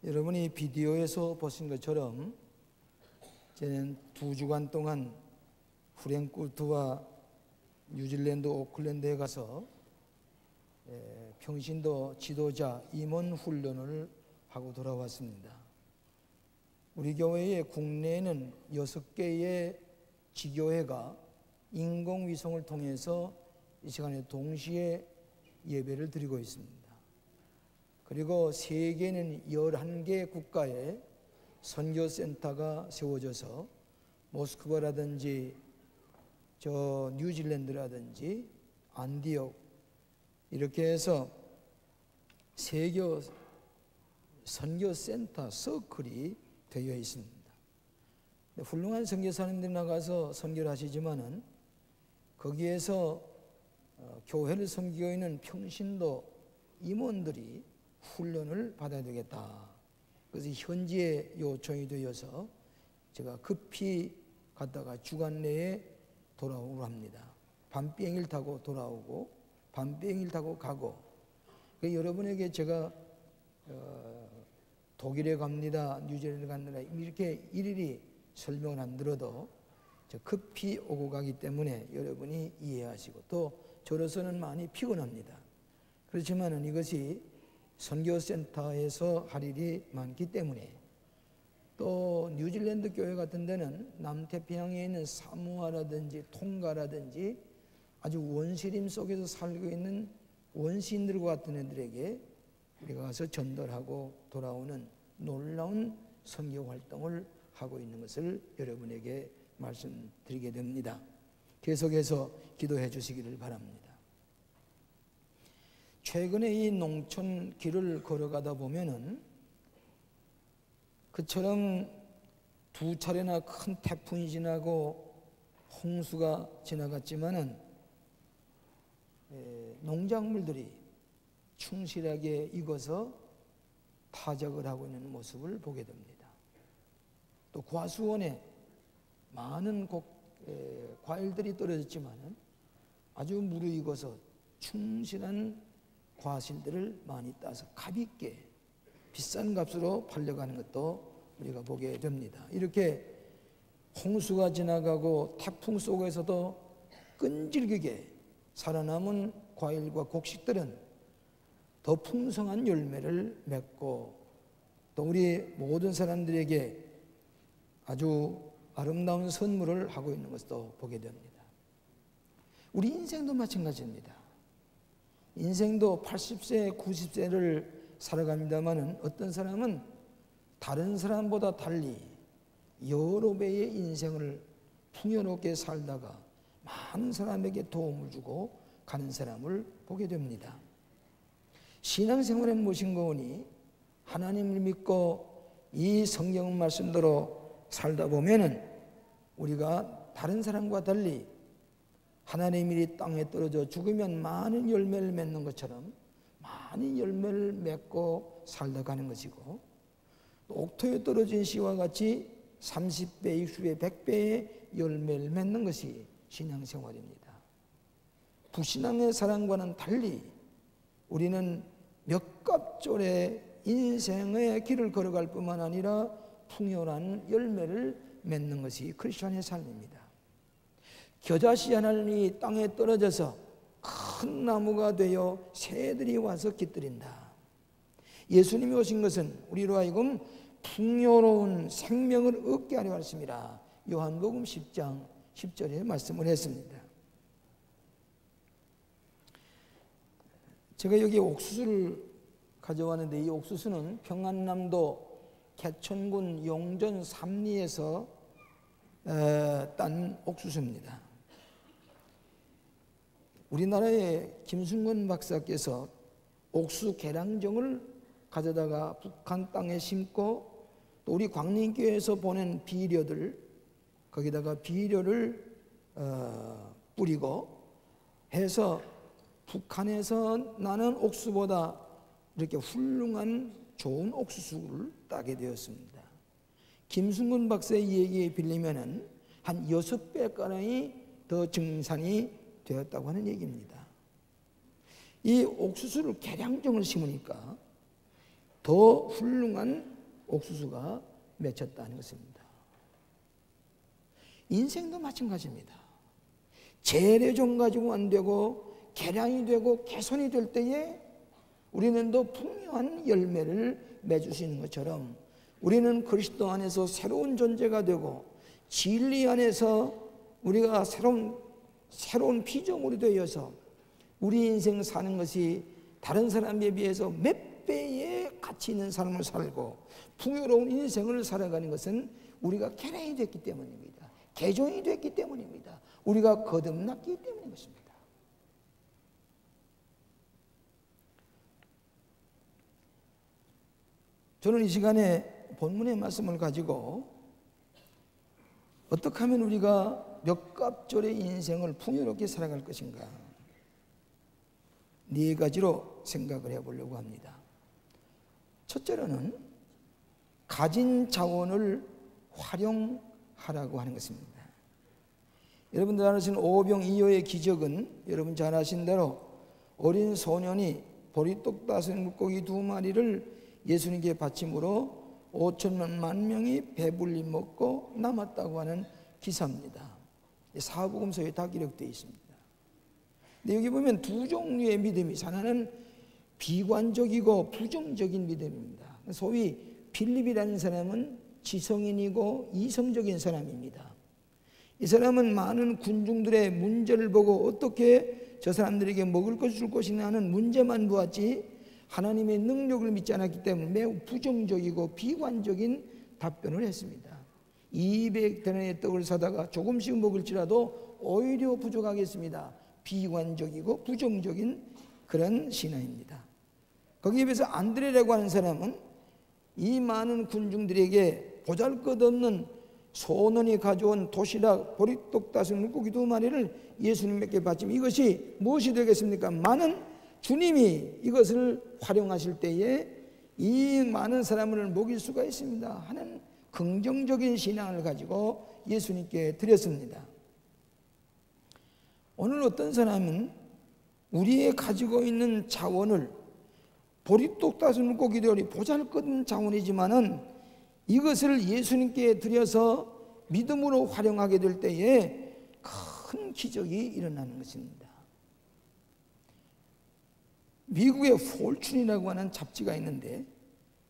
여러분이 비디오에서 보신 것처럼 저는 2주간 동안 프랭크푸르트와 뉴질랜드 오클랜드에 가서 평신도 지도자 임원 훈련을 하고 돌아왔습니다. 우리 교회의 국내에는 6개의 지교회가 인공위성을 통해서 이 시간에 동시에 예배를 드리고 있습니다. 그리고 세계는 11개 국가에 선교센터가 세워져서 모스크바라든지 뉴질랜드라든지 안디옥 이렇게 해서 세계 선교센터 서클이 되어 있습니다. 훌륭한 선교사님들이 나가서 선교를 하시지만은 거기에서 교회를 섬기고 있는 평신도 임원들이 훈련을 받아야 되겠다. 그래서 현지에 요청이 되어서 제가 급히 갔다가 주간 내에 돌아오고 합니다. 밤 비행기를 타고 돌아오고 밤 비행기를 타고 가고. 여러분에게 제가 독일에 갑니다, 뉴질랜드 갑니다 이렇게 일일이 설명을 안 들어도 급히 오고 가기 때문에 여러분이 이해하시고, 또 저로서는 많이 피곤합니다. 그렇지만 이것이 선교센터에서 할 일이 많기 때문에, 또 뉴질랜드 교회 같은 데는 남태평양에 있는 사모아라든지 톤가라든지 아주 원시림 속에서 살고 있는 원시인들과 같은 애들에게 우리가 가서 전달하고 돌아오는 놀라운 선교 활동을 하고 있는 것을 여러분에게 말씀드리게 됩니다. 계속해서 기도해 주시기를 바랍니다. 최근에 이 농촌 길을 걸어가다 보면은 그처럼 2차례나 큰 태풍이 지나고 홍수가 지나갔지만은 농작물들이 충실하게 익어서 타작을 하고 있는 모습을 보게 됩니다. 또 과수원에 많은 과일들이 떨어졌지만은 아주 무르익어서 충실한 과실들을 많이 따서 값있게 비싼 값으로 팔려가는 것도 우리가 보게 됩니다. 이렇게 홍수가 지나가고 태풍 속에서도 끈질기게 살아남은 과일과 곡식들은 더 풍성한 열매를 맺고 또 우리 모든 사람들에게 아주 아름다운 선물을 하고 있는 것도 보게 됩니다. 우리 인생도 마찬가지입니다. 인생도 80세, 90세를 살아갑니다만 어떤 사람은 다른 사람보다 달리 여러 배의 인생을 풍요롭게 살다가 많은 사람에게 도움을 주고 가는 사람을 보게 됩니다. 신앙생활은 무엇인가 하니 하나님을 믿고 이 성경 말씀대로 살다 보면은 우리가 다른 사람과 달리 하나님이 땅에 떨어져 죽으면 많은 열매를 맺는 것처럼 많은 열매를 맺고 살다 가는 것이고, 또 옥토에 떨어진 씨와 같이 30배, 60배, 100배의 열매를 맺는 것이 신앙생활입니다. 불신앙의 사람과는 달리 우리는 몇 갑절의 인생의 길을 걸어갈 뿐만 아니라 풍요한 열매를 맺는 것이 크리스천의 삶입니다. 겨자씨 하나님이 땅에 떨어져서 큰 나무가 되어 새들이 와서 깃들인다. 예수님이 오신 것은 우리로 하여금 풍요로운 생명을 얻게 하려 하심이라. 요한복음 10장 10절에 말씀을 했습니다. 제가 여기 옥수수를 가져왔는데 이 옥수수는 평안남도 개천군 용전 삼리에서 딴 옥수수입니다. 우리나라의 김순건 박사께서 옥수 계량종을 가져다가 북한 땅에 심고 또 우리 광림교회에서 보낸 비료들 거기다가 비료를 뿌리고 해서 북한에서 나는 옥수보다 이렇게 훌륭한 좋은 옥수수를 따게 되었습니다. 김순근 박사의 얘기에 빌리면은 한 6배가량이 더 증산이 되었다고 하는 얘기입니다. 이 옥수수를 계량종을 심으니까 더 훌륭한 옥수수가 맺혔다는 것입니다. 인생도 마찬가지입니다. 재래종 가지고 안 되고 개량이 되고 개선이 될 때에 우리는 더 풍요한 열매를 맺을 수 있는 것처럼 우리는 그리스도 안에서 새로운 존재가 되고 진리 안에서 우리가 새로운 피조물이 되어서 우리 인생 사는 것이 다른 사람에 비해서 몇 배의 가치 있는 삶을 살고 풍요로운 인생을 살아가는 것은 우리가 개량이 됐기 때문입니다. 개종이 됐기 때문입니다. 우리가 거듭났기 때문인 것입니다. 저는 이 시간에 본문의 말씀을 가지고 어떻게 하면 우리가 몇 갑절의 인생을 풍요롭게 살아갈 것인가, 네 가지로 생각을 해보려고 합니다. 첫째로는 가진 자원을 활용하라고 하는 것입니다. 여러분들 잘 아시는 오병이어의 기적은 여러분 잘 아신 대로 어린 소년이 보리떡 5 물고기 2마리를 예수님께 바침으로 5천만 명이 배불리 먹고 남았다고 하는 기사입니다. 사복음서에 다 기록되어 있습니다. 근데 여기 보면 두 종류의 믿음이 있어요. 하나는 비관적이고 부정적인 믿음입니다. 소위 빌립이라는 사람은 지성인이고 이성적인 사람입니다. 이 사람은 많은 군중들의 문제를 보고 어떻게 저 사람들에게 먹을 것을 줄 것이냐 하는 문제만 보았지 하나님의 능력을 믿지 않았기 때문에 매우 부정적이고 비관적인 답변을 했습니다. 200데나리의 떡을 사다가 조금씩 먹을지라도 오히려 부족하겠습니다. 비관적이고 부정적인 그런 신앙입니다. 거기에 비해서 안드레라고 하는 사람은 이 많은 군중들에게 보잘것없는 소년이 가져온 도시락 보리떡 5 물고기 2마리를 예수님께 바치면 이것이 무엇이 되겠습니까? 많은 주님이 이것을 활용하실 때에 이 많은 사람을 먹일 수가 있습니다 하는 긍정적인 신앙을 가지고 예수님께 드렸습니다. 오늘 어떤 사람은 우리의 가지고 있는 자원을 보리떡 5 물고기들이 보잘것없는 자원이지만은 이것을 예수님께 드려서 믿음으로 활용하게 될 때에 큰 기적이 일어나는 것입니다. 미국의 폴춘이라고 하는 잡지가 있는데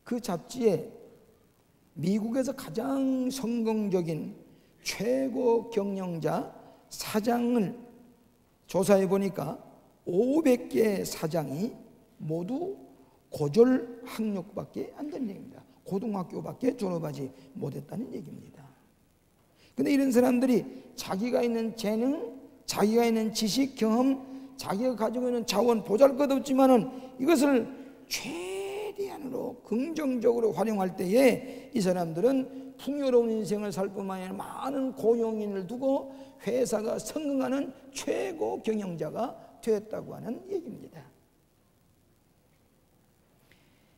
그 잡지에 미국에서 가장 성공적인 최고 경영자 사장을 조사해 보니까 500개 사장이 모두 고졸 학력밖에 안 되는 얘기입니다. 고등학교밖에 졸업하지 못했다는 얘기입니다. 그런데 이런 사람들이 자기가 있는 재능, 자기가 있는 지식, 경험, 자기가 가지고 있는 자원 보잘것없지만은 이것을 최대한으로 긍정적으로 활용할 때에 이 사람들은 풍요로운 인생을 살 뿐만 아니라 많은 고용인을 두고 회사가 성공하는 최고 경영자가 되었다고 하는 얘기입니다.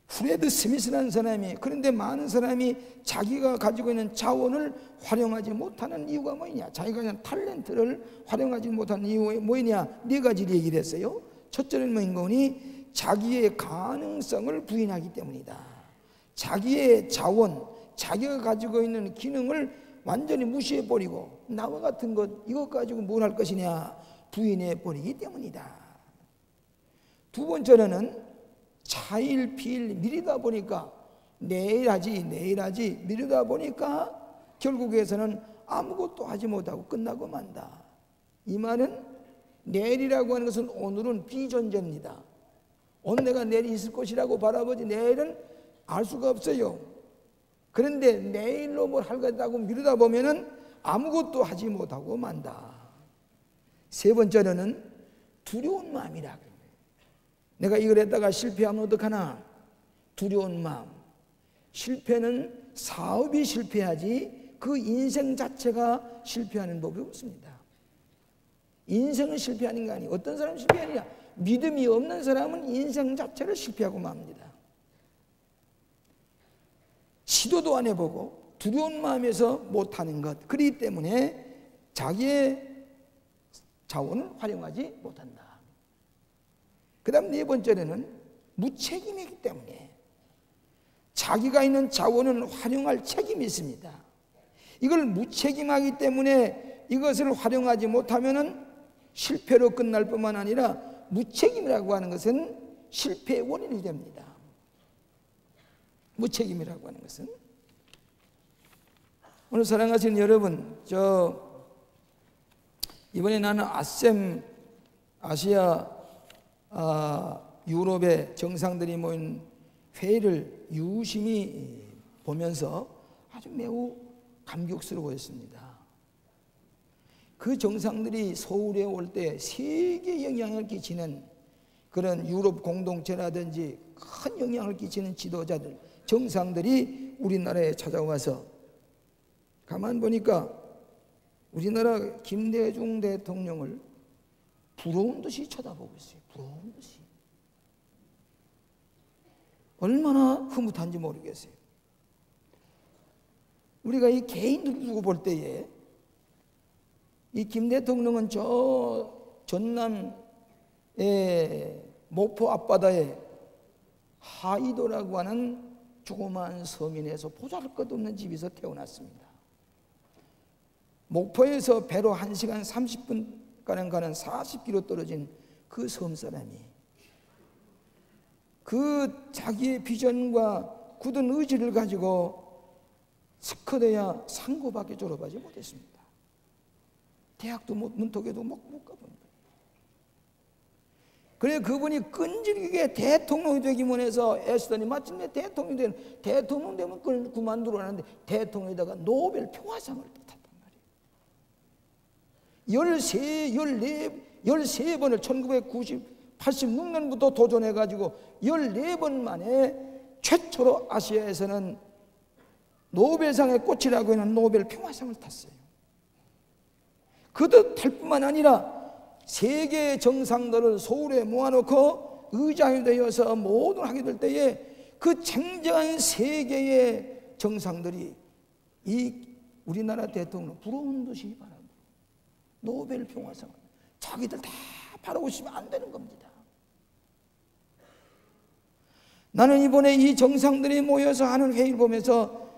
프레드 스미스라는 사람이 그런데 많은 사람이 자기가 가지고 있는 자원을 활용하지 못하는 이유가 뭐냐, 자기가 있는 탤런트를 활용하지 못하는 이유가 뭐냐, 네 가지를 얘기를 했어요. 첫째는 뭐인 거니 자기의 가능성을 부인하기 때문이다. 자기의 자원, 자기가 가지고 있는 기능을 완전히 무시해버리고 나와 같은 것 이것 가지고 뭘 할 것이냐 부인해버리기 때문이다. 두 번째로는 차일피일 미루다 보니까 내일 하지 미루다 보니까 결국에서는 아무것도 하지 못하고 끝나고 만다. 이 말은 내일이라고 하는 것은 오늘은 비존재입니다. 오늘 내가 내일이 있을 것이라고 바라보지 내일은 알 수가 없어요. 그런데 내일로 뭘 하겠다고 미루다 보면은 아무것도 하지 못하고 만다. 세 번째로는 두려운 마음이라. 내가 이걸 했다가 실패하면 어떡하나? 두려운 마음. 실패는 사업이 실패하지 그 인생 자체가 실패하는 법이 없습니다. 인생은 실패하는 게 아니에요. 어떤 사람은 실패하느냐? 믿음이 없는 사람은 인생 자체를 실패하고 맙니다. 시도도 안 해보고 두려운 마음에서 못하는 것, 그렇기 때문에 자기의 자원을 활용하지 못한다. 그 다음 네 번째로는 무책임이기 때문에 자기가 있는 자원을 활용할 책임이 있습니다. 이걸 무책임하기 때문에 이것을 활용하지 못하면 실패로 끝날 뿐만 아니라 무책임이라고 하는 것은 실패의 원인이 됩니다. 무책임이라고 하는 것은. 오늘 사랑하시는 여러분, 이번에 나는 아셈, 아시아 유럽의 정상들이 모인 회의를 유심히 보면서 아주 매우 감격스러워했습니다. 그 정상들이 서울에 올 때 세계 영향을 끼치는 그런 유럽 공동체라든지 큰 영향을 끼치는 지도자들, 정상들이 우리나라에 찾아와서 가만 보니까 우리나라 김대중 대통령을 부러운 듯이 쳐다보고 있어요. 부러운 듯이. 얼마나 흐뭇한지 모르겠어요. 우리가 이 개인들 두고 볼 때에 이 김 대통령은 저 전남의 목포 앞바다에 하이도라고 하는 조그마한 서민에서 보잘것없는 집에서 태어났습니다. 목포에서 배로 1시간 30분가량 가는 40km 떨어진 그 섬사람이 그 자기의 비전과 굳은 의지를 가지고 스커드야 상고밖에 졸업하지 못했습니다. 대학도 문턱에도 못 가봅니다. 그래 그분이 끈질기게 대통령이 되기 원해서 애쓰더니 마침내 대통령 되면 그걸 그만두라는데 대통령에다가 노벨 평화상을 탔단 말이에요. 13번을 1986년부터 도전해가지고 14번 만에 최초로 아시아에서는 노벨상의 꽃이라고 하는 노벨 평화상을 탔어요. 그도 탈 뿐만 아니라 세계 정상들을 서울에 모아놓고 의장이 되어서 모든 하게 될 때에 그 쟁쟁한 세계의 정상들이 이 우리나라 대통령 부러운 듯이 바라보고 노벨 평화상을 자기들 다 바라고 싶으면 안 되는 겁니다. 나는 이번에 이 정상들이 모여서 하는 회의를 보면서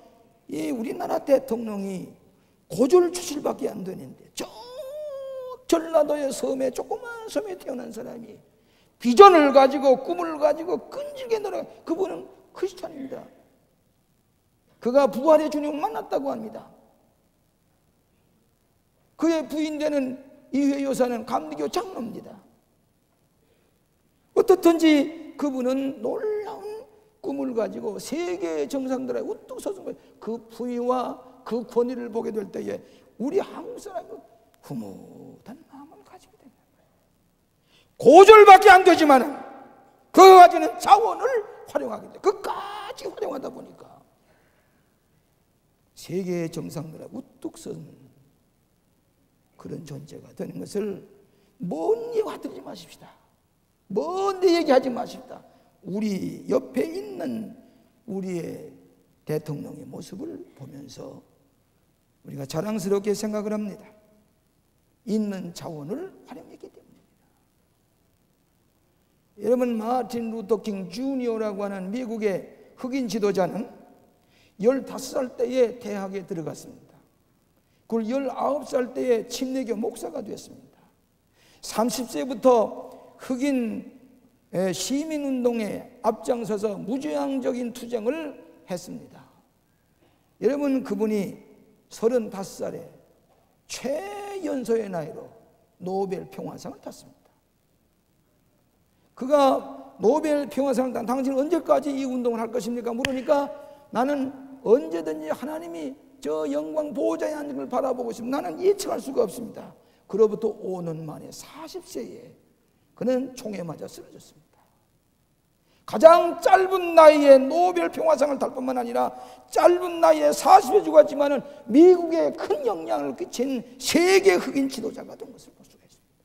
이 우리나라 대통령이 고졸출신밖에 안 되는데 저 전라도의 섬에 조그만 섬에 태어난 사람이 비전을 가지고 꿈을 가지고 끈질게 노력. 그분은 크리스찬입니다. 그가 부활의 주님을 만났다고 합니다. 그의 부인 되는 이회 여사는 감리교 장로입니다. 어떻든지 그분은 놀라운 꿈을 가지고 세계의 정상들에 우뚝 서서 그 부위와 그 권위를 보게 될 때에 우리 한국 사람은 흐뭇한 마음을 가지게 됩니다. 고졸밖에 안 되지만 그 가지는 자원을 활용하게 돼. 끝까지 활용하다 보니까 세계의 정상들에 우뚝 선 그런 존재가 되는 것을 먼 얘기 들지 마십시다. 먼데 얘기하지 마십시다. 우리 옆에 있는 우리의 대통령의 모습을 보면서 우리가 자랑스럽게 생각을 합니다. 있는 자원을 활용했기 때문입니다. 여러분, 마틴 루터 킹 주니어라고 하는 미국의 흑인 지도자는 15살 때에 대학에 들어갔습니다. 그걸 19살 때에 침례교 목사가 되었습니다. 30세부터 흑인 시민운동에 앞장서서 무제한적인 투쟁을 했습니다. 여러분, 그분이 35살에 최연소의 나이로 노벨 평화상을 탔습니다. 그가 노벨 평화상을 탄 당신 언제까지 이 운동을 할 것입니까? 물으니까 나는 언제든지 하나님이 저 영광 보호자의 앉은 걸 바라보고 있습니다. 나는 예측할 수가 없습니다. 그로부터 5년 만에 40세에 그는 총에 맞아 쓰러졌습니다. 가장 짧은 나이에 노벨 평화상을 탈 뿐만 아니라 짧은 나이에 40에 죽었지만은 미국에 큰 영향을 끼친 세계 흑인 지도자가 된 것을 볼 수가 있습니다.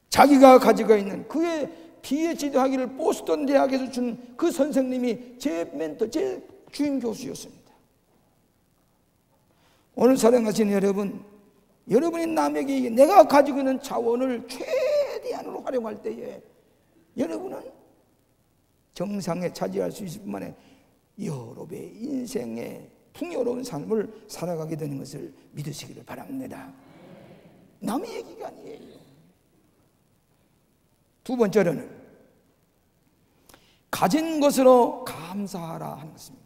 자기가 가지고 있는 그의 PhD 학위를 보스턴 대학에서 준 그 선생님이 제 멘토, 제 주임 교수였습니다. 오늘 사랑하시는 여러분, 여러분이 남에게 내가 가지고 있는 자원을 최대한으로 활용할 때에 여러분은 정상에 차지할 수 있을 뿐만 아니라 여러 배의 인생의 풍요로운 삶을 살아가게 되는 것을 믿으시기를 바랍니다. 남의 얘기가 아니에요. 두 번째로는 가진 것으로 감사하라 하는 것입니다.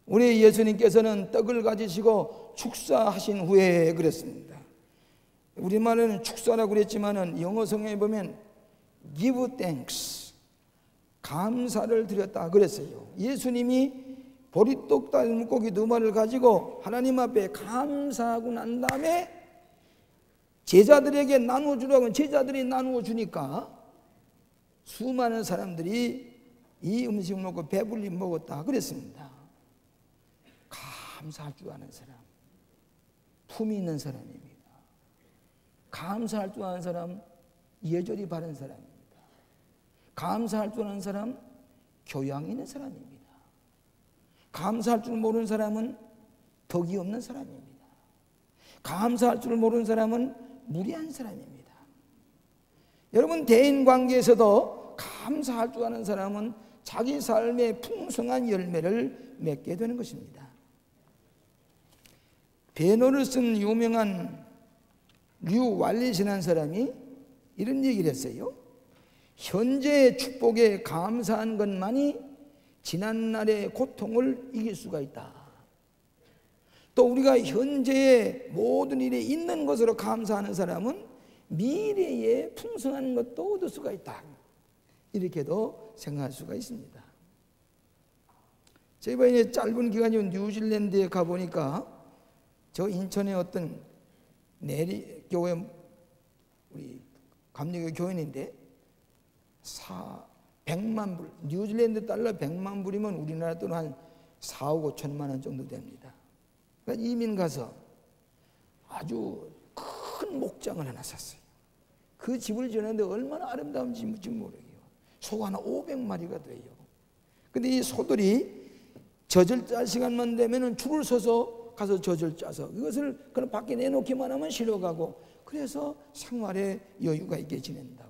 우리 예수님께서는 떡을 가지시고 축사하신 후에 그랬습니다. 우리말에는 축사라고 그랬지만은 영어 성경에 보면 give thanks, 감사를 드렸다 그랬어요. 예수님이 보리떡 달 물고기 2마리를 가지고 하나님 앞에 감사하고 난 다음에 제자들에게 나누어주라고 제자들이 나누어 주니까 수많은 사람들이 이 음식을 먹고 배불리 먹었다 그랬습니다. 감사할 줄 아는 사람, 품이 있는 사람입니다. 감사할 줄 아는 사람, 예절이 바른 사람입니다. 감사할 줄 아는 사람, 교양 있는 사람입니다. 감사할 줄 모르는 사람은 덕이 없는 사람입니다. 감사할 줄 모르는 사람은 무례한 사람입니다. 여러분, 대인관계에서도 감사할 줄 아는 사람은 자기 삶의 풍성한 열매를 맺게 되는 것입니다. 배너를 쓴 유명한 류왈릿이라는 사람이 이런 얘기를 했어요. 현재의 축복에 감사한 것만이 지난날의 고통을 이길 수가 있다. 또 우리가 현재의 모든 일에 있는 것으로 감사하는 사람은 미래에 풍성한 것도 얻을 수가 있다. 이렇게도 생각할 수가 있습니다. 제가 이제 짧은 기간이 뉴질랜드에 가보니까 저 인천의 어떤 내리 교회 우리 감리교 교인인데 100만 불, 뉴질랜드 달러 100만 불이면 우리나라 돈은 한 4억 5천만 원 정도 됩니다. 그러니까 이민 가서 아주 큰 목장을 하나 샀어요. 그 집을 지었는데 얼마나 아름다운지 모르겠어요. 소가 하나 500마리가 돼요. 근데 이 소들이 젖을 짤 시간만 되면 줄을 서서 가서 젖을 짜서 이것을 그냥 밖에 내놓기만 하면 실어가고, 그래서 생활에 여유가 있게 지낸다고.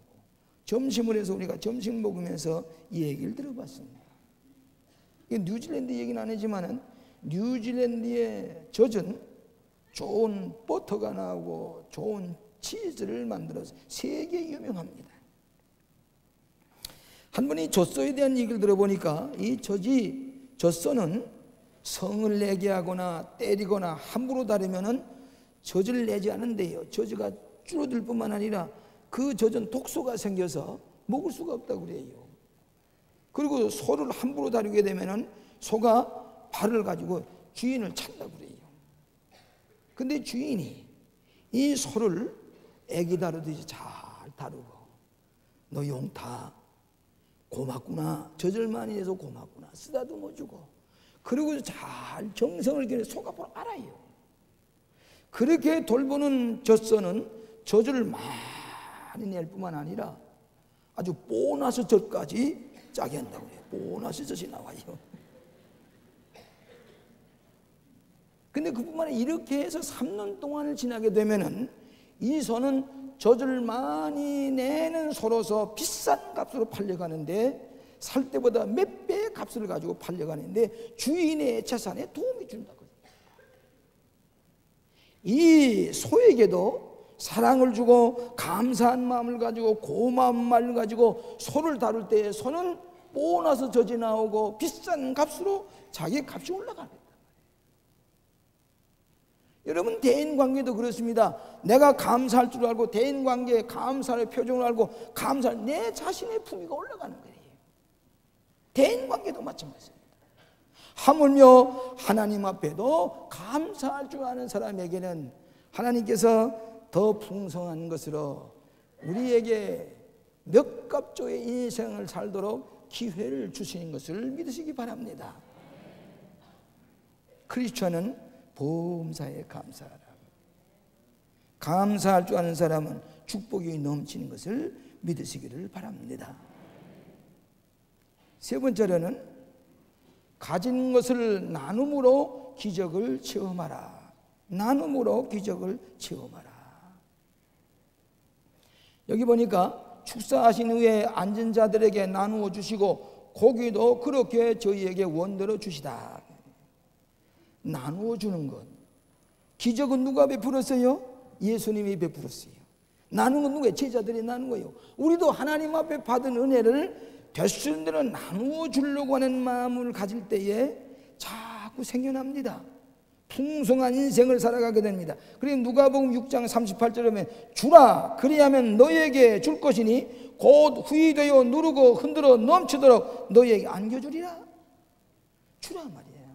점심을 해서 우리가 점심 먹으면서 이 얘기를 들어봤습니다. 이게 뉴질랜드 얘기는 아니지만은 뉴질랜드의 젖은 좋은 버터가 나오고 좋은 치즈를 만들어서 세계 유명합니다. 한 분이 젖소에 대한 얘기를 들어보니까 이 젖소는 성을 내게 하거나 때리거나 함부로 다루면은 젖을 내지 않은데요. 젖가 줄어들 뿐만 아니라 그 젖은 독소가 생겨서 먹을 수가 없다고 그래요. 그리고 소를 함부로 다루게 되면은 소가 발을 가지고 주인을 찬다고 그래요. 근데 주인이 이 소를 애기 다루듯이 잘 다루고, 너 용타 고맙구나, 젖을 많이 내서 고맙구나, 쓰다듬어 주고, 그리고 잘 정성을 기울여 소가 바로 알아요. 그렇게 돌보는 젖소는 젖을 많이 낼 뿐만 아니라 아주 보너스 젖까지 짜게 한다고 해요. 보너스 젖이 나와요. 근데 그뿐만 아니라 이렇게 해서 3년 동안을 지나게 되면은 이 소는 젖을 많이 내는 소로서 비싼 값으로 팔려가는데, 살 때보다 몇 배의 값을 가지고 팔려가는데 주인의 재산에 도움이 준다고. 이 소에게도 사랑을 주고 감사한 마음을 가지고 고마운 마음을 가지고 소를 다룰 때 소는 보너스 젖이 나오고 비싼 값으로 자기 값이 올라가는 거예요. 여러분, 대인관계도 그렇습니다. 내가 감사할 줄 알고 대인관계에 감사의 표정을 알고 감사할 내 자신의 품위가 올라가는 거예요. 대인관계도 마찬가지입니다. 하물며 하나님 앞에도 감사할 줄 아는 사람에게는 하나님께서 더 풍성한 것으로 우리에게 몇 갑조의 인생을 살도록 기회를 주시는 것을 믿으시기 바랍니다. 크리스천은 범사에 감사하라. 감사할 줄 아는 사람은 축복이 넘치는 것을 믿으시기를 바랍니다. 세 번째로는 가진 것을 나눔으로 기적을 체험하라. 나눔으로 기적을 체험하라. 여기 보니까 축사하신 후에 앉은 자들에게 나누어 주시고 고기도 그렇게 저희에게 원대로 주시다. 나누어 주는 것. 기적은 누가 베풀었어요? 예수님이 베풀었어요. 나누는 건 누구예요? 제자들이 나눈 거예요. 우리도 하나님 앞에 받은 은혜를 되시는 대로 나누어 주려고 하는 마음을 가질 때에 자꾸 생겨납니다. 풍성한 인생을 살아가게 됩니다. 그리고 누가복음 6장 38절에 보면 주라 그리하면 너희에게 줄 것이니 곧 후히 되어 누르고 흔들어 넘치도록 너희에게 안겨주리라. 주라 말이에요.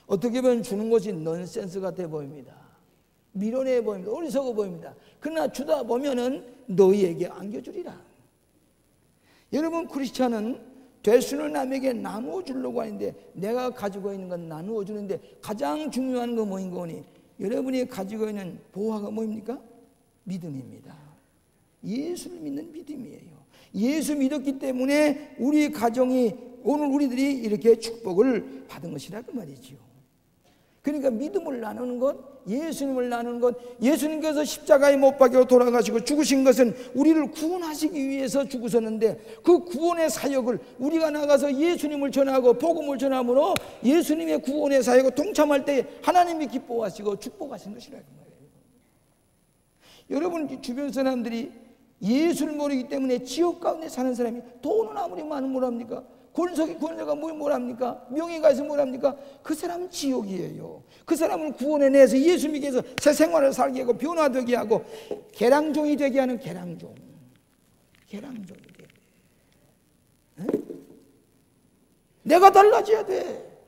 어떻게 보면 주는 것이 넌센스 같아 보입니다. 미련해 보입니다. 어리석어 보입니다. 그러나 주다 보면은 너희에게 안겨주리라. 여러분, 크리스찬은 되수는 남에게 나누어 주려고 하는데 내가 가지고 있는 건 나누어 주는데 가장 중요한 건 뭐인 거니? 여러분이 가지고 있는 보화가 뭐입니까? 믿음입니다. 예수를 믿는 믿음이에요. 예수 믿었기 때문에 우리 가정이 오늘 우리들이 이렇게 축복을 받은 것이라 그 말이지요. 그러니까 믿음을 나누는 것, 예수님을 나누는 것, 예수님께서 십자가에 못 박혀 돌아가시고 죽으신 것은 우리를 구원하시기 위해서 죽으셨는데 그 구원의 사역을 우리가 나가서 예수님을 전하고 복음을 전함으로 예수님의 구원의 사역을 동참할 때 하나님이 기뻐하시고 축복하신 것이라는 거예요. 여러분 주변 사람들이 예수를 모르기 때문에 지옥 가운데 사는 사람이 돈은 아무리 많으면 뭐랍니까? 권세가 뭐랍니까? 명예가 있으면 뭐랍니까? 그 사람은 지옥이에요. 그 사람을 구원해내서 예수 믿게 해서 새 생활을 살게 하고 변화되게 하고 계량종이 되게 하는 계량종이 돼. 에? 내가 달라져야 돼.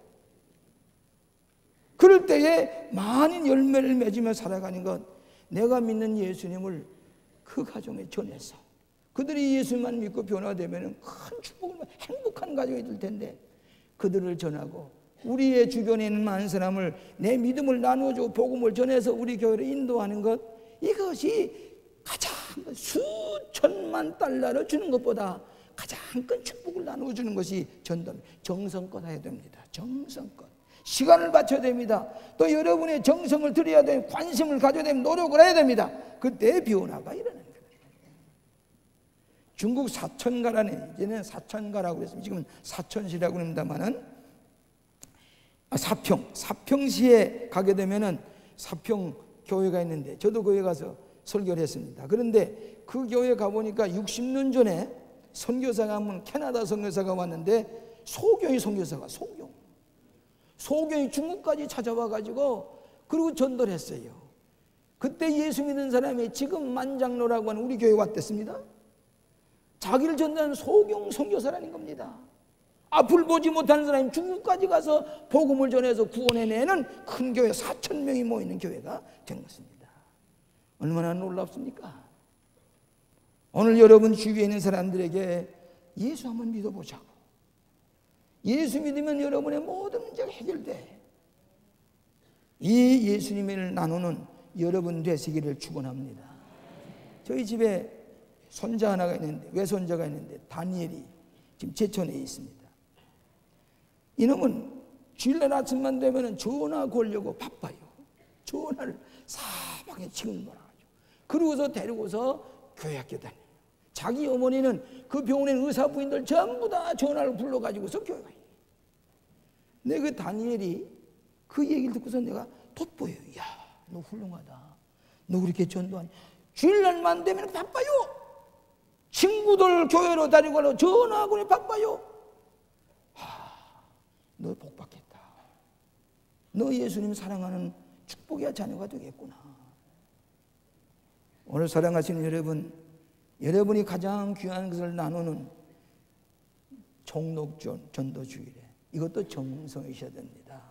그럴 때에 많은 열매를 맺으며 살아가는 것, 내가 믿는 예수님을 그 가정에 전해서 그들이 예수만 믿고 변화되면 큰 축복을, 행복한 가정이 될 텐데 그들을 전하고 우리의 주변에 있는 많은 사람을 내 믿음을 나누어주고 복음을 전해서 우리 교회를 인도하는 것, 이것이 가장 수천만 달러를 주는 것보다 가장 큰 축복을 나누어주는 것이 전도입니다. 정성껏 해야 됩니다. 정성껏 시간을 바쳐야 됩니다. 또 여러분의 정성을 들여야 되면 관심을 가져야 되면 노력을 해야 됩니다. 그때 변화가 일어나는 거예요. 중국 사천가라는, 이제는 사천가라고 그랬습니다. 지금은 사천시라고 합니다만은 사평시에 가게 되면은 사평 교회가 있는데 저도 거기 가서 설교를 했습니다. 그런데 그 교회 가보니까 60년 전에 선교사가 한분 캐나다 선교사가 왔는데 소경이 선교사가 소경이 중국까지 찾아와 가지고 그리고 전도를 했어요. 그때 예수 믿는 사람이 지금 만장로라고 하는 우리 교회에 왔댔습니다. 자기를 전도하는 소경 선교사라는 겁니다. 앞을 보지 못하는 사람이 중국까지 가서 복음을 전해서 구원해내는 큰 교회 4,000명이 모이는 교회가 된 것입니다. 얼마나 놀랍습니까? 오늘 여러분 주위에 있는 사람들에게 예수 한번 믿어보자고. 예수 믿으면 여러분의 모든 문제가 해결돼. 이 예수님을 나누는 여러분 되시기를 축원합니다. 저희 집에 손자 하나가 있는데, 외손자가 있는데 다니엘이 지금 제천에 있습니다. 이놈은 주일날 아침만 되면 전화 걸려고 바빠요. 전화를 사방에 치는 거라. 그러고서 데리고서 교회 학교 다녀요. 자기 어머니는 그 병원에 의사 부인들 전부 다 전화를 불러가지고서 교회 가요. 근데 그 다니엘이 그 얘기를 듣고서 내가 돋보여요. 야, 너 훌륭하다. 너 그렇게 전도하니? 주일날만 되면 바빠요. 친구들 교회로 다니고 전화하고 바빠요. 너 복받겠다. 너 예수님 사랑하는 축복의 자녀가 되겠구나. 오늘 사랑하시는 여러분, 여러분이 가장 귀한 것을 나누는 종록전 전도주일에 이것도 정성이셔야 됩니다.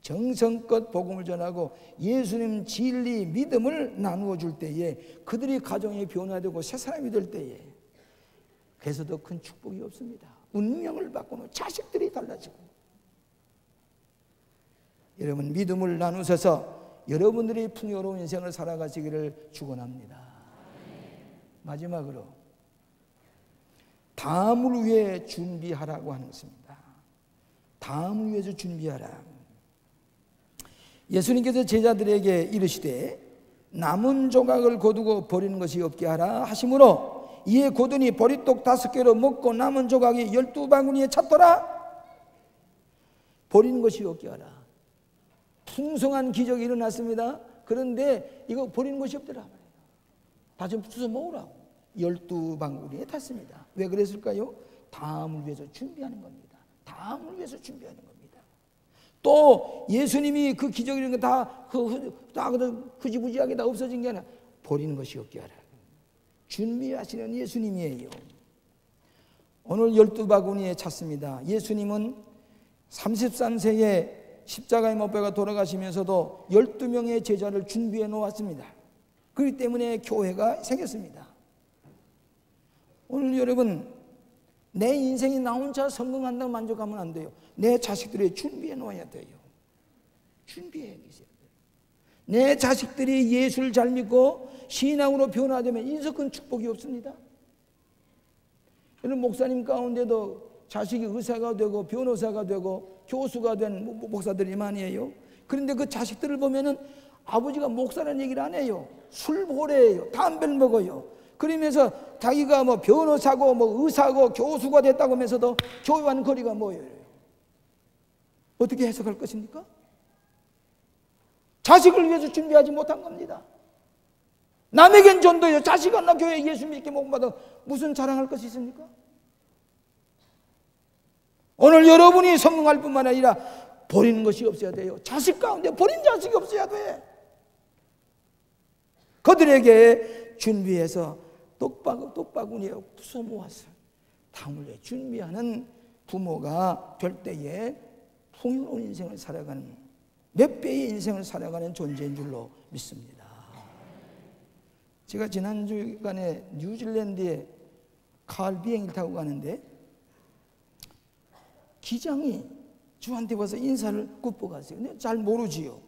정성껏 복음을 전하고 예수님 진리 믿음을 나누어 줄 때에 그들이 가정이 변화되고 새 사람이 될 때에 그래서 더 큰 축복이 없습니다. 운명을 바꾸는 자식들이 달라지고. 여러분 믿음을 나누셔서 여러분들이 풍요로운 인생을 살아가시기를 축원합니다. 마지막으로 다음을 위해 준비하라고 하는 것입니다. 다음을 위해서 준비하라. 예수님께서 제자들에게 이르시되 남은 조각을 거두고 버리는 것이 없게 하라 하시므로 이에 고든이 보리떡 5개로 먹고 남은 조각이 12바구니에 찼더라. 버리는 것이 없게 하라. 풍성한 기적이 일어났습니다. 그런데 이거 버리는 것이 없더라 말이에요. 다 좀 주워 먹으라고. 12바구니에 탔습니다. 왜 그랬을까요? 다음을 위해서 준비하는 겁니다. 다음을 위해서 준비하는 겁니다. 또 예수님이 그 기적이 이런 거 다 흐지부지하게 다 없어진 게 아니라 버리는 것이 없게 하라. 준비하시는 예수님이에요. 오늘 12바구니에 찼습니다. 예수님은 33세에 십자가에 못 박아 돌아가시면서도 12명의 제자를 준비해 놓았습니다. 그렇기 때문에 교회가 생겼습니다. 오늘 여러분, 내 인생이 나 혼자 성공한다고 만족하면 안 돼요. 내 자식들이 준비해 놓아야 돼요. 준비해 계세요. 내 자식들이 예수를 잘 믿고 신앙으로 변화되면 인생 큰 축복이 없습니다. 여러분, 목사님 가운데도 자식이 의사가 되고 변호사가 되고 교수가 된 목사들이 많이 해요. 그런데 그 자식들을 보면은 아버지가 목사라는 얘기를 안 해요. 술보래예요. 담배를 먹어요. 그러면서 자기가 뭐 변호사고 뭐 의사고 교수가 됐다고 하면서도 교회와는 거리가 뭐예요? 어떻게 해석할 것입니까? 자식을 위해서 준비하지 못한 겁니다. 남에겐 전도해요. 자식 하나 교회에 예수 믿게 못 받아 무슨 자랑할 것이 있습니까? 오늘 여러분이 성공할 뿐만 아니라 버리는 것이 없어야 돼요. 자식 가운데 버린 자식이 없어야 돼. 그들에게 준비해서 떡바구니에 부숴 모았어요. 다음을 위해 준비하는 부모가 될 때에 풍요로운 인생을 살아가는, 몇 배의 인생을 살아가는 존재인 줄로 믿습니다. 제가 지난주간에 뉴질랜드에 가을 비행기를 타고 가는데 기장이 저한테 와서 인사를 굽어갔어요. 근데 잘 모르지요.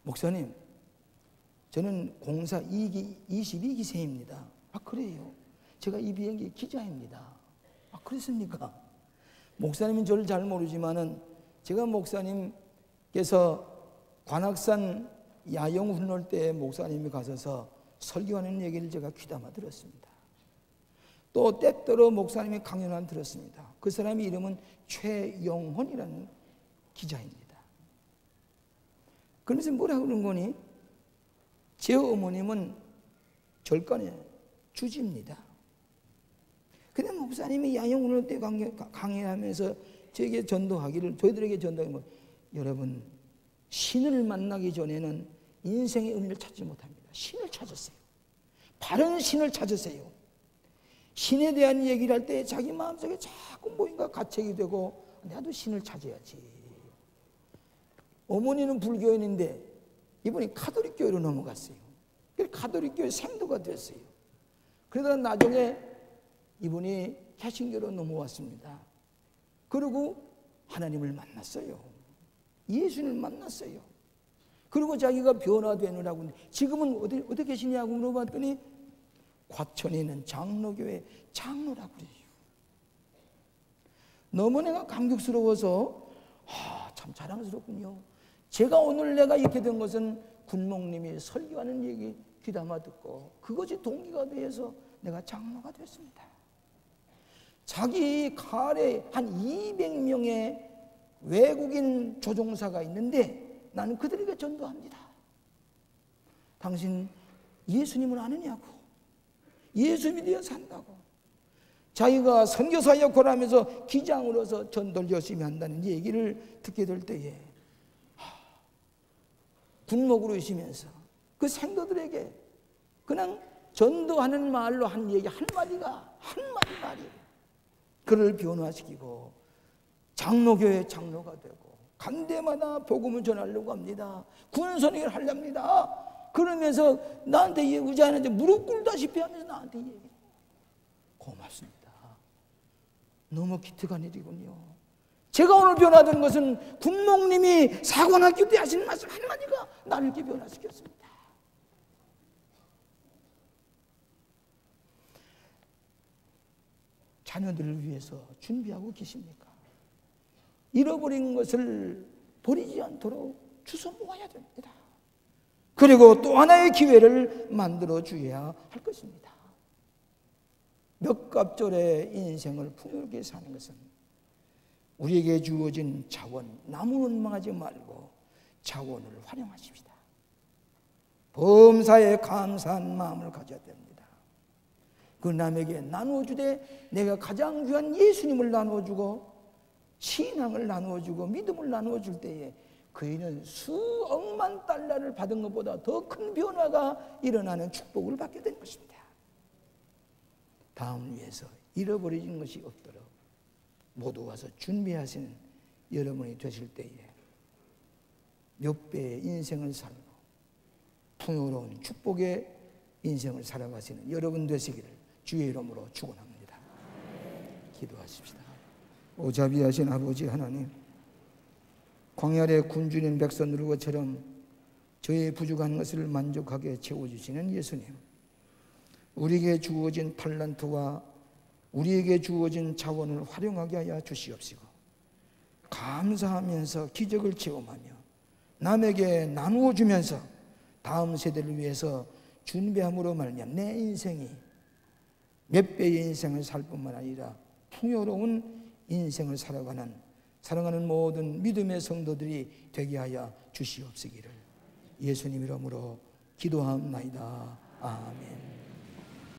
목사님, 저는 공사 22기생입니다. 아, 그래요? 제가 이 비행기 기장입니다. 아, 그렇습니까? 목사님은 저를 잘 모르지만은 제가 목사님께서 관악산 야영 훈련 때 목사님이 가셔서 설교하는 얘기를 제가 귀담아 들었습니다. 또 때때로 목사님이 강연을 들었습니다. 그 사람의 이름은 최영헌이라는 기자입니다. 그러면서 뭐라고 그러는 거니? 제 어머님은 절간에 주지입니다. 근데 목사님이 야영 훈련 때 강연하면서 저에게 전도하기를, 저희들에게 전도하기를, 여러분, 신을 만나기 전에는 인생의 의미를 찾지 못합니다. 신을 찾으세요. 바른 신을 찾으세요. 신에 대한 얘기를 할 때 자기 마음속에 자꾸 뭔가 가책이 되고, 나도 신을 찾아야지. 어머니는 불교인인데 이분이 가톨릭 교회로 넘어갔어요. 그래서 가톨릭 교회 생도가 됐어요. 그러다 나중에 이분이 개신교로 넘어왔습니다. 그리고 하나님을 만났어요. 예수님을 만났어요. 그리고 자기가 변화되느라고, 지금은 어디 계시냐고 물어봤더니 과천에 있는 장로교회 장로라고 그래요. 너무 내가 감격스러워서 참 자랑스럽군요. 제가 오늘 내가 이렇게 된 것은 군목님이 설교하는 얘기 귀담아 듣고 그것이 동기가 되어서 내가 장로가 됐습니다. 자기 가을에 한 200명의 외국인 조종사가 있는데 나는 그들에게 전도합니다. 당신 예수님을 아느냐고. 예수 믿어야 산다고. 자기가 선교사 역할을 하면서 기장으로서 전도를 열심히 한다는 얘기를 듣게 될 때에 군목으로 있으면서 그 생도들에게 그냥 전도하는 말로 한 얘기 한마디가 말이 그를 변화시키고 장로교회 장로가 되고 간 데마다 복음을 전하려고 합니다. 군선회를 하렵니다. 그러면서 나한테 의지하는데 무릎 꿇다시피 하면서 나한테 얘기해요. 고맙습니다. 너무 기특한 일이군요. 제가 오늘 변화된 것은 군목님이 사관학교 때 하시는 말씀 한마디가 나를 이렇게 변화시켰습니다. 자녀들을 위해서 준비하고 계십니까? 잃어버린 것을 버리지 않도록 주워 모아야 됩니다. 그리고 또 하나의 기회를 만들어 주어야 할 것입니다. 몇 갑절의 인생을 풍요롭게 사는 것은 우리에게 주어진 자원, 남은 원망하지 말고 자원을 활용하십시다. 범사에 감사한 마음을 가져야 됩니다. 그 남에게 나누어주되 내가 가장 귀한 예수님을 나누어주고 신앙을 나누어주고 믿음을 나누어줄 때에 그이는 수억만 달러를 받은 것보다 더 큰 변화가 일어나는 축복을 받게 된 것입니다. 다음 위해서 잃어버리는 것이 없도록 모두 와서 준비하시는 여러분이 되실 때에 몇 배의 인생을 살고 풍요로운 축복의 인생을 살아가시는 여러분 되시기를 주의 이름으로 축원합니다. 기도하십시다. 오자비하신 아버지 하나님, 광야에 굶주린 백성들의 것처럼 저의 부족한 것을 만족하게 채워주시는 예수님, 우리에게 주어진 탈란트와 우리에게 주어진 자원을 활용하게 하여 주시옵시고 감사하면서 기적을 체험하며 남에게 나누어 주면서 다음 세대를 위해서 준비함으로 말미암아 내 인생이 몇 배의 인생을 살 뿐만 아니라 풍요로운 인생을 살아가는 모든 믿음의 성도들이 되게 하여 주시옵시기를 예수님 이름으로 기도하옵나이다. 아멘.